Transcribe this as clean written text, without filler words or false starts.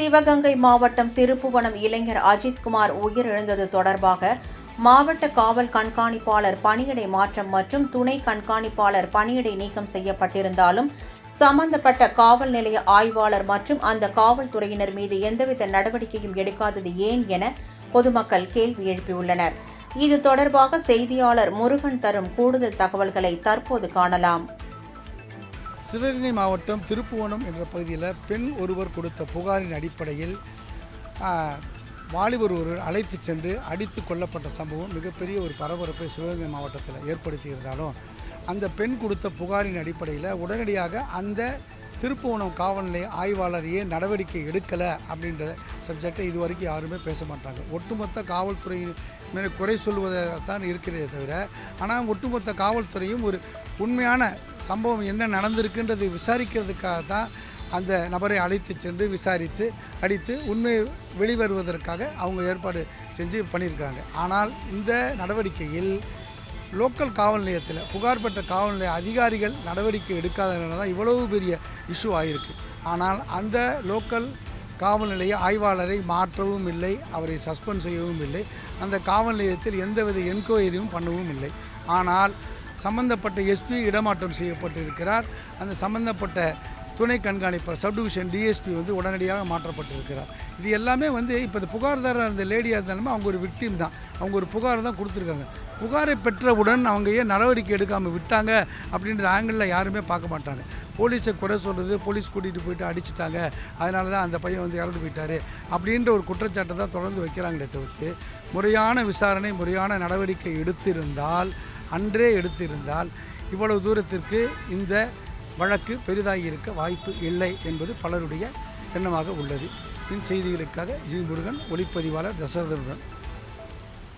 சிவகங்கை மாவட்டம் திருப்புவனம் இளைஞர் அஜித்குமார் உயிரிழந்தது தொடர்பாக மாவட்ட காவல் கண்காணிப்பாளர் பணியிடை மாற்றம் மற்றும் துணை கண்காணிப்பாளர் பணியிடை நீக்கம் செய்யப்பட்டிருந்தாலும் சம்பந்தப்பட்ட காவல் நிலைய ஆய்வாளர் மற்றும் அந்த காவல்துறையினர் மீது எந்தவித நடவடிக்கையும் எடுக்காதது ஏன் என பொதுமக்கள் கேள்வி எழுப்பியுள்ளனர். இது தொடர்பாக செய்தியாளர் முருகன் தரும் கூடுதல் தகவல்களை தற்போது காணலாம். சிவகங்கை மாவட்டம் திருப்புவனம் என்ற பகுதியில் பெண் ஒருவர் கொடுத்த புகாரின் அடிப்படையில் வாலிபர் ஒருவர் அழைத்து சென்று அடித்து கொல்லப்பட்ட சம்பவம் மிகப்பெரிய ஒரு பரபரப்பை சிவகங்கை மாவட்டத்தில் ஏற்படுத்தியிருந்தாலும் அந்த பெண் கொடுத்த புகாரின் அடிப்படையில் உடனடியாக அந்த திருப்புவனம் காவல் நிலைய ஆய்வாளர் ஏன் நடவடிக்கை எடுக்கலை அப்படின்ற சப்ஜெக்டை இது வரைக்கும் யாருமே பேச மாட்டாங்க. ஒட்டுமொத்த காவல்துறையின் மேலே குறை சொல்வதைத்தான் இருக்கிறதே தவிர, ஆனால் ஒட்டுமொத்த காவல்துறையும் ஒரு உண்மையான சம்பவம் என்ன நடந்திருக்குன்றது விசாரிக்கிறதுக்காக தான் அந்த நபரை அழைத்து சென்று விசாரித்து அடித்து உண்மை வெளிவருவதற்காக அவங்க ஏற்பாடு செஞ்சு பண்ணியிருக்கிறாங்க. ஆனால் இந்த நடவடிக்கையில் லோக்கல் காவல் நிலையத்தில் புகார் பெற்ற காவல் நிலைய அதிகாரிகள் நடவடிக்கை எடுக்காதனால தான் இவ்வளவு பெரிய இஷ்யூ ஆகிருக்கு. ஆனால் அந்த லோக்கல் காவல் நிலைய ஆய்வாளரை மாற்றவும் இல்லை, அவரை சஸ்பெண்ட் செய்யவும் இல்லை, அந்த காவல் நிலையத்தில் எந்தவித என்கொயரியும் பண்ணவும் இல்லை. ஆனால் சம்பந்தப்பட்ட எஸ்பி இடமாற்றம் செய்யப்பட்டிருக்கிறார். அந்த சம்பந்தப்பட்ட துணை கண்காணிப்பாளர் சப்டிவிஷன் டிஎஸ்பி உடனடியாக மாற்றப்பட்டிருக்கிறார். இது எல்லாமே இப்போ இந்த புகார்தாரர் அந்த லேடியாக இருந்தாலுமே அவங்க ஒரு விக்டிம் தான், அவங்க ஒரு புகார் தான் கொடுத்துருக்காங்க. புகாரை பெற்றவுடன் அவங்க ஏன் நடவடிக்கை எடுக்காமல் விட்டாங்க அப்படின்ற ஆங்கிளில் யாருமே பார்க்க மாட்டாங்க. போலீஸை குறை சொல்கிறது, போலீஸ் கூட்டிகிட்டு போயிட்டு அடிச்சிட்டாங்க, அதனால தான் அந்த பையன் இறந்து போயிட்டார் அப்படின்ற ஒரு குற்றச்சாட்டை தான் தொடர்ந்து வைக்கிறாங்களே தவிர்த்து முறையான விசாரணை முறையான நடவடிக்கை அன்றே எடுத்திருந்தால் இவ்வளவு தூரத்திற்கு இந்த வழக்கு பெரிதாகி இருக்க வாய்ப்பு இல்லை என்பது பலருடைய எண்ணமாக உள்ளது. செய்திகளுக்காக ஜி முருகன், ஒளிப்பதிவாளர் தசரதனுடன்.